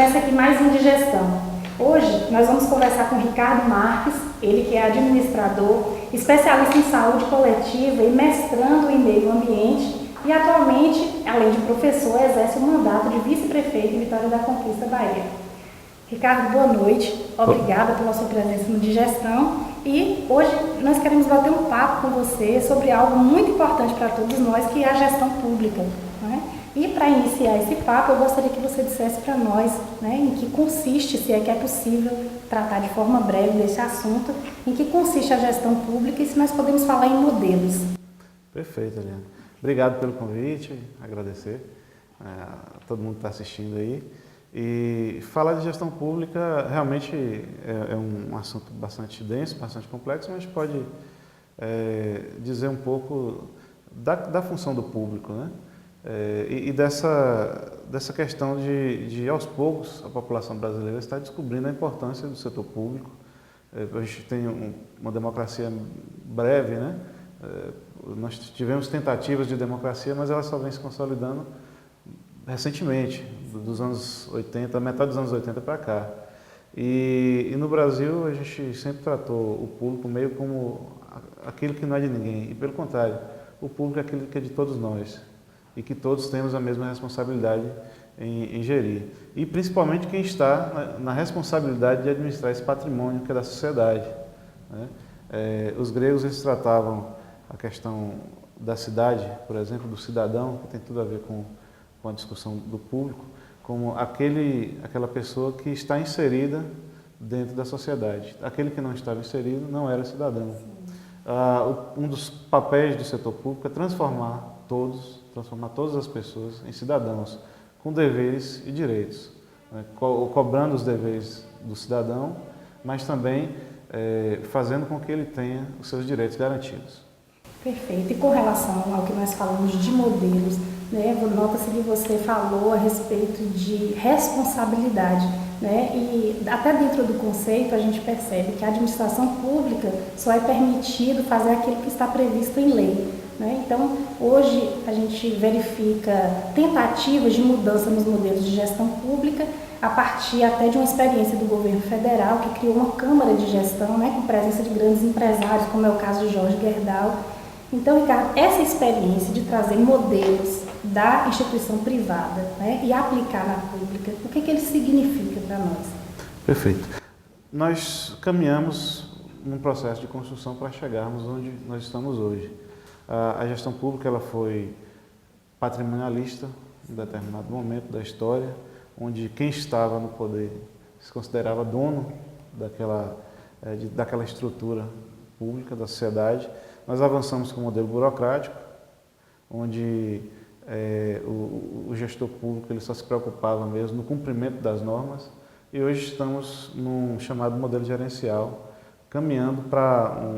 começa aqui mais um de gestão. Hoje nós vamos conversar com Ricardo Marques, ele que é administrador, especialista em saúde coletiva e mestrando em meio ambiente e atualmente, além de professor, exerce o mandato de vice-prefeito em Vitória da Conquista, Bahia. Ricardo, boa noite, obrigada pela sua presença no Digestão e hoje nós queremos bater um papo com você sobre algo muito importante para todos nós, que é a gestão pública, né? E para iniciar esse papo, eu gostaria que você dissesse para nós, né, em que consiste, se é que é possível tratar de forma breve desse assunto, em que consiste a gestão pública e se nós podemos falar em modelos. Perfeito, Eliane. Obrigado pelo convite, agradecer a todo mundo que está assistindo aí. E falar de gestão pública realmente é um assunto bastante denso, bastante complexo, mas a gente pode dizer um pouco da função do público, né? E dessa questão de, aos poucos, a população brasileira está descobrindo a importância do setor público. A gente tem uma democracia breve, né? Nós tivemos tentativas de democracia, mas ela só vem se consolidando recentemente, dos anos 80, metade dos anos 80 para cá. E no Brasil a gente sempre tratou o público meio como aquilo que não é de ninguém, e pelo contrário, o público é aquilo que é de todos nós, e que todos temos a mesma responsabilidade em gerir. E principalmente quem está na responsabilidade de administrar esse patrimônio que é da sociedade, né? Os gregos eles tratavam a questão da cidade, por exemplo, do cidadão, que tem tudo a ver com a discussão do público, como aquela pessoa que está inserida dentro da sociedade. Aquele que não estava inserido não era cidadão. Um dos papéis do setor público é transformar todas as pessoas em cidadãos, com deveres e direitos, né? Cobrando os deveres do cidadão, mas também fazendo com que ele tenha os seus direitos garantidos. Perfeito. E com relação ao que nós falamos de modelos, né, nota-se que você falou a respeito de responsabilidade, né, e até dentro do conceito a gente percebe que a administração pública só é permitido fazer aquilo que está previsto em lei, né? Então, hoje a gente verifica tentativas de mudança nos modelos de gestão pública a partir até de uma experiência do governo federal que criou uma Câmara de Gestão, né, com presença de grandes empresários, como é o caso de Jorge Gerdau. Então, Ricardo, essa experiência de trazer modelos da instituição privada, né, e aplicar na pública, o que ele significa para nós? Perfeito. Nós caminhamos num processo de construção para chegarmos onde nós estamos hoje. A gestão pública ela foi patrimonialista em determinado momento da história, onde quem estava no poder se considerava dono daquela estrutura pública da sociedade. Nós avançamos com o modelo burocrático, onde o gestor público ele só se preocupava mesmo no cumprimento das normas, e hoje estamos num chamado modelo gerencial, caminhando para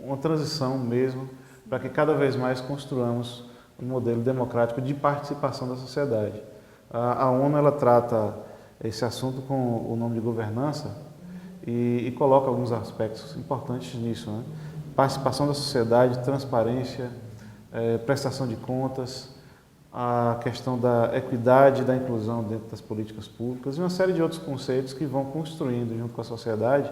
uma transição mesmo, para que cada vez mais construamos um modelo democrático de participação da sociedade. A ONU ela trata esse assunto com o nome de governança e coloca alguns aspectos importantes nisso, né? Participação da sociedade, transparência, prestação de contas, a questão da equidade e da inclusão dentro das políticas públicas e uma série de outros conceitos que vão construindo junto com a sociedade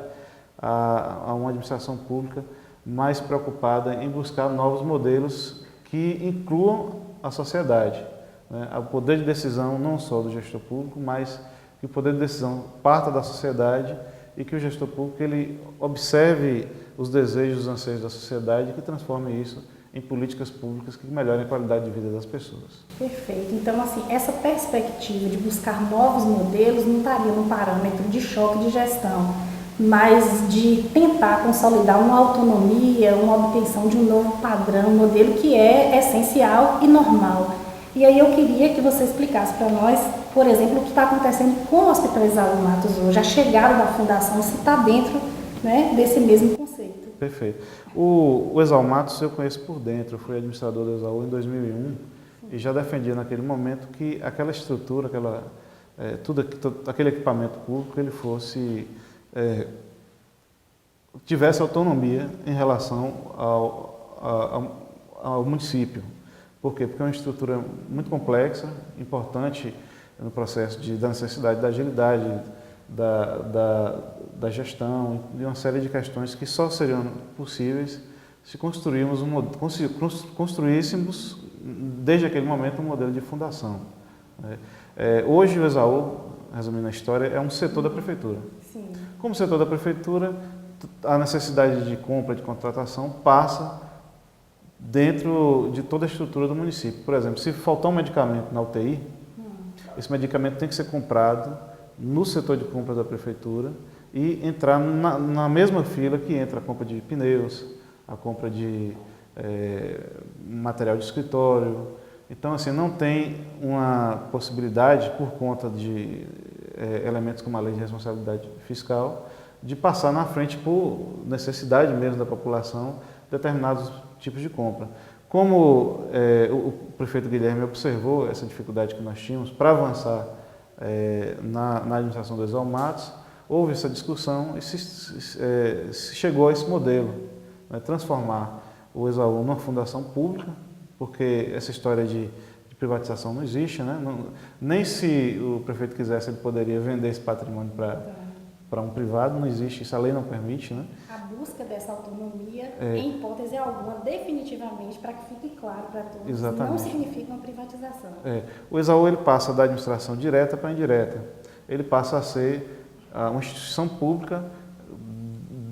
a uma administração pública mais preocupada em buscar novos modelos que incluam a sociedade, né? O poder de decisão não só do gestor público, mas que o poder de decisão parta da sociedade e que o gestor público ele observe os desejos, os anseios da sociedade e que transforme isso em políticas públicas que melhorem a qualidade de vida das pessoas. Perfeito. Então, assim, essa perspectiva de buscar novos modelos não estaria no parâmetro de choque de gestão, mas de tentar consolidar uma autonomia, uma obtenção de um novo padrão, um modelo que é essencial e normal. E aí eu queria que você explicasse para nós, por exemplo, o que está acontecendo com o Hospital Exaú Matos hoje, a chegada da fundação, se está dentro, né, desse mesmo conceito. Perfeito. O Exaú Matos eu conheço por dentro, eu fui administrador do Exaú em 2001 e já defendia naquele momento que aquela estrutura, todo aquele equipamento público, ele tivesse autonomia em relação ao município. Por quê? Porque é uma estrutura muito complexa, importante no processo da necessidade da agilidade, da gestão, de uma série de questões que só seriam possíveis se construíssemos, desde aquele momento, um modelo de fundação. Hoje o Exaú, resumindo a história, é um setor da prefeitura. Sim. Como setor da prefeitura, a necessidade de compra, de contratação, passa dentro de toda a estrutura do município. Por exemplo, se faltar um medicamento na UTI, esse medicamento tem que ser comprado no setor de compra da prefeitura e entrar na mesma fila que entra a compra de pneus, a compra de material de escritório. Então, assim, não tem uma possibilidade, por conta de elementos como a lei de responsabilidade fiscal, de passar na frente, por necessidade mesmo da população, determinados tipos de compra. Como o prefeito Guilherme observou essa dificuldade que nós tínhamos para avançar na administração do Exaú Matos, houve essa discussão e se chegou a esse modelo, né, transformar o Exaú numa fundação pública, porque essa história de privatização não existe, né? Nem se o prefeito quisesse, ele poderia vender esse patrimônio para um privado, não existe, isso a lei não permite, né? A busca dessa autonomia, em hipótese alguma, definitivamente, para que fique claro para todos, Exatamente. não significa uma privatização. O Exaú, ele passa da administração direta para a indireta. Ele passa a ser uma instituição pública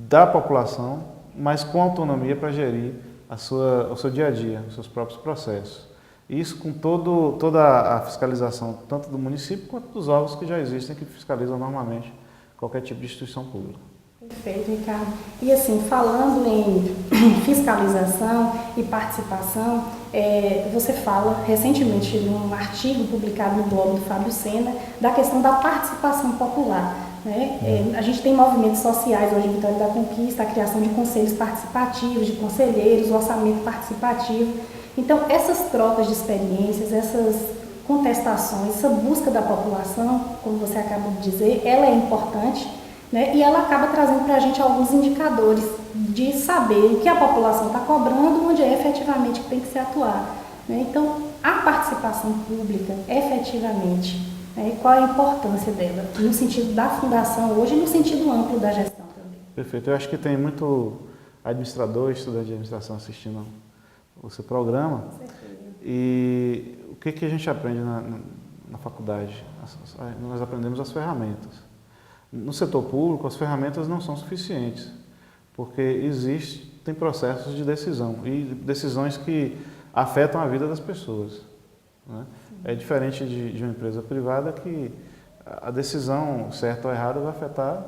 da população, mas com autonomia para gerir o seu dia a dia, os seus próprios processos. Isso com toda a fiscalização, tanto do município quanto dos órgãos que já existem, que fiscalizam normalmente qualquer tipo de instituição pública. Perfeito, Ricardo. E assim, falando em fiscalização e participação, você fala recentemente num artigo publicado no blog do Fábio Sena da questão da participação popular. Né? A gente tem movimentos sociais hoje em Vitória da Conquista, a criação de conselhos participativos, de conselheiros, o orçamento participativo. Então, essas trocas de experiências, essas contestações, essa busca da população, como você acabou de dizer, ela é importante, né? E ela acaba trazendo para a gente alguns indicadores de saber o que a população está cobrando, onde é efetivamente que tem que se atuar. Né? Então, a participação pública, efetivamente, qual é a importância dela, no sentido da fundação hoje e no sentido amplo da gestão também? Perfeito. Eu acho que tem muito administrador, estudante de administração assistindo o seu programa. Com certeza. E o que a gente aprende na faculdade? Nós aprendemos as ferramentas. No setor público, as ferramentas não são suficientes, porque tem processos de decisão e decisões que afetam a vida das pessoas. Né? É diferente de uma empresa privada que a decisão, certa ou errada, vai afetar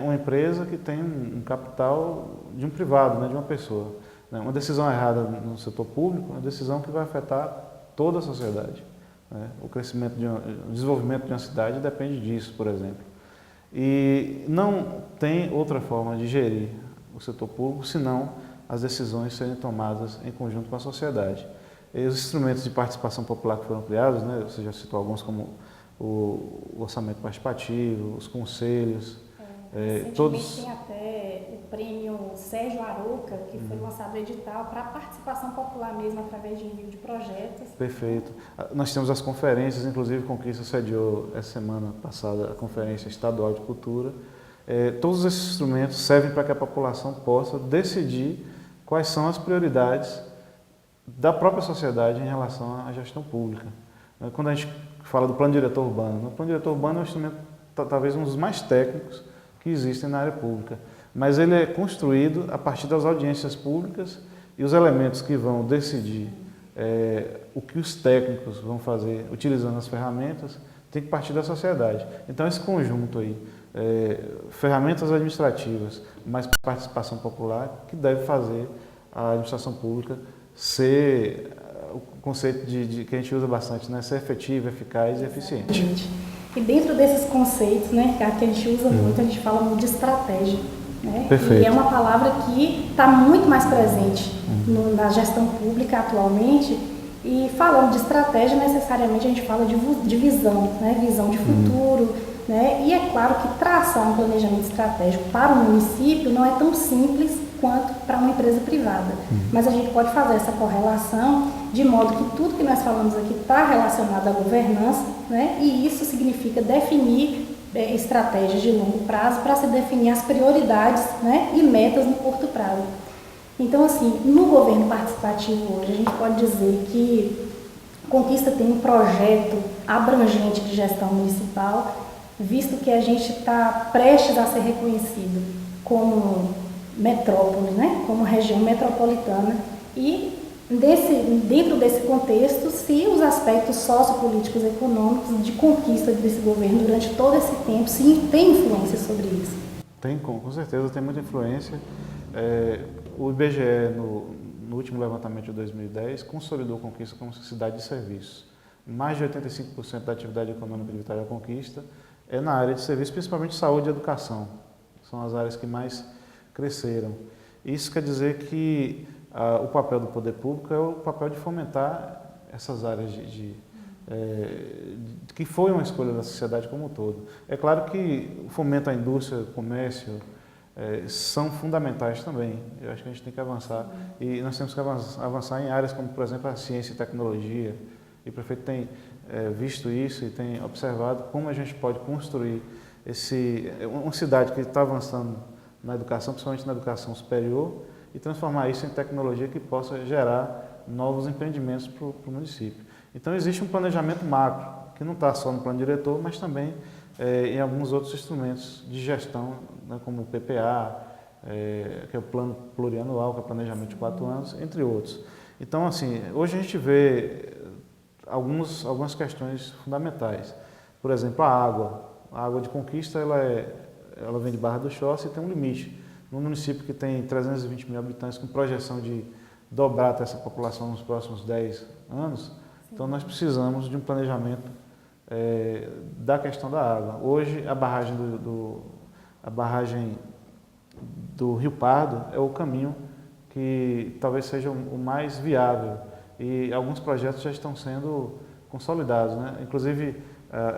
uma empresa que tem um capital de um privado, né, de uma pessoa. Uma decisão errada no setor público é uma decisão que vai afetar toda a sociedade. Né? O desenvolvimento de uma cidade depende disso, por exemplo. E não tem outra forma de gerir o setor público senão as decisões serem tomadas em conjunto com a sociedade. E os instrumentos de participação popular que foram criados, né, você já citou alguns como o orçamento participativo, os conselhos, todos... Tem até o prêmio Sérgio Arouca, que foi lançado no edital para a participação popular mesmo, através de envio de projetos. Perfeito. Nós temos as conferências, inclusive Conquista sediou essa semana passada a Conferência Estadual de Cultura. Todos esses instrumentos servem para que a população possa decidir quais são as prioridades da própria sociedade em relação à gestão pública. Quando a gente fala do plano diretor urbano, o plano diretor urbano é um instrumento talvez um dos mais técnicos que existem na área pública, mas ele é construído a partir das audiências públicas e os elementos que vão decidir o que os técnicos vão fazer utilizando as ferramentas tem que partir da sociedade. Então esse conjunto aí, ferramentas administrativas, mais participação popular, que deve fazer a administração pública ser o conceito que a gente usa bastante, né? Ser efetivo, eficaz e eficiente. E dentro desses conceitos, né, que a gente usa muito, a gente fala muito de estratégia. Né? Perfeito. E é uma palavra que está muito mais presente na gestão pública atualmente. E falando de estratégia, necessariamente a gente fala de visão, né? Visão de futuro. Né? E é claro que traçar um planejamento estratégico para o município não é tão simples quanto para uma empresa privada. Mas a gente pode fazer essa correlação de modo que tudo que nós falamos aqui está relacionado à governança, né? E isso significa definir estratégias de longo prazo para se definir as prioridades, né? E metas no curto prazo. Então, assim, no governo participativo hoje, a gente pode dizer que Conquista tem um projeto abrangente de gestão municipal, visto que a gente está prestes a ser reconhecido como metrópole, né? Como região metropolitana, e dentro desse contexto, se os aspectos sociopolíticos e econômicos de conquista desse governo durante todo esse tempo, sim, tem influência sobre isso. Tem, com certeza, tem muita influência. O IBGE, no último levantamento de 2010, consolidou Conquista como cidade de serviços. Mais de 85% da atividade econômica de Vitória da Conquista é na área de serviços, principalmente saúde e educação. São as áreas que mais cresceram. Isso quer dizer que o papel do poder público é o papel de fomentar essas áreas que foi uma escolha da sociedade como um todo. É claro que o fomento à indústria, o comércio, são fundamentais também. Eu acho que a gente tem que avançar. E nós temos que avançar em áreas como, por exemplo, a ciência e tecnologia. E o prefeito tem visto isso e tem observado como a gente pode construir uma cidade que está avançando na educação, principalmente na educação superior, e transformar isso em tecnologia que possa gerar novos empreendimentos para o município. Então, existe um planejamento macro, que não está só no plano diretor, mas também em alguns outros instrumentos de gestão, né, como o PPA, que é o Plano Plurianual, que é o planejamento de 4 anos, entre outros. Então, assim, hoje a gente vê algumas questões fundamentais. Por exemplo, a água. A água de Conquista, ela vem de Barra do Choça e tem um limite. Num município que tem 320 mil habitantes, com projeção de dobrar até essa população nos próximos 10 anos, então nós precisamos de um planejamento da questão da água. Hoje, a barragem do Rio Pardo é o caminho que talvez seja o mais viável, e alguns projetos já estão sendo consolidados, né? Inclusive,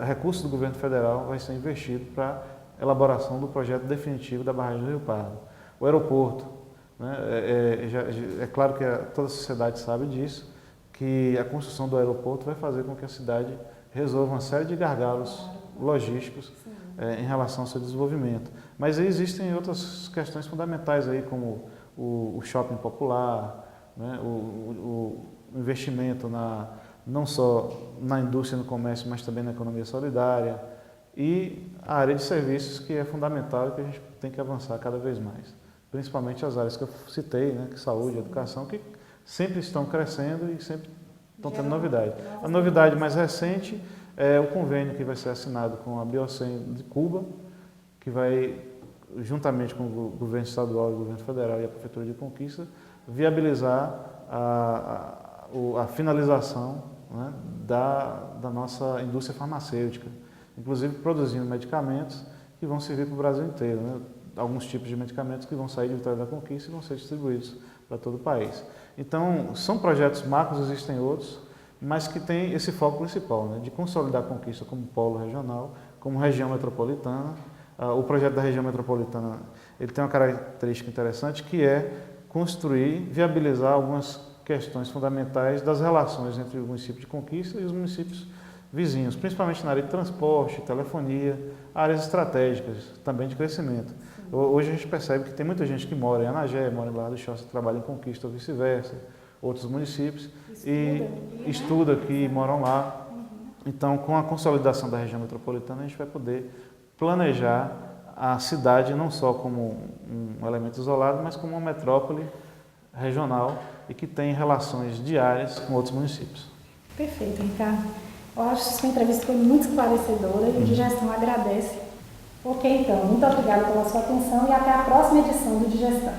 recursos do governo federal vai ser investido para a elaboração do projeto definitivo da barragem do Rio Pardo. O aeroporto, né? É claro que toda a sociedade sabe disso, que a construção do aeroporto vai fazer com que a cidade resolva uma série de gargalos logísticos em relação ao seu desenvolvimento. Mas aí existem outras questões fundamentais aí, como o shopping popular, né? O investimento não só na indústria e no comércio, mas também na economia solidária, e a área de serviços, que é fundamental e que a gente tem que avançar cada vez mais. Principalmente as áreas que eu citei, né? Que saúde e educação, que sempre estão crescendo e sempre estão tendo novidade. A novidade mais recente é o convênio que vai ser assinado com a Biocem de Cuba, que vai, juntamente com o governo estadual, o governo federal e a Prefeitura de Conquista, viabilizar a finalização, né, da nossa indústria farmacêutica, inclusive produzindo medicamentos que vão servir para o Brasil inteiro, né? Alguns tipos de medicamentos que vão sair de Vitória da Conquista e vão ser distribuídos para todo o país. Então, são projetos macros, existem outros, mas que têm esse foco principal, né, de consolidar a Conquista como polo regional, como região metropolitana. O projeto da região metropolitana, ele tem uma característica interessante, que é construir, viabilizar algumas questões fundamentais das relações entre o município de Conquista e os municípios vizinhos, principalmente na área de transporte, telefonia, áreas estratégicas também de crescimento. Hoje a gente percebe que tem muita gente que mora em Anagé, mora em Barra do Choça, trabalha em Conquista ou vice-versa, outros municípios, estuda aqui, moram lá. Então, com a consolidação da região metropolitana, a gente vai poder planejar a cidade não só como um elemento isolado, mas como uma metrópole regional e que tem relações diárias com outros municípios. Perfeito, Ricardo. Eu acho que sua entrevista foi muito esclarecedora e o Digestão agradece. Ok, então, muito obrigada pela sua atenção e até a próxima edição do Digestão.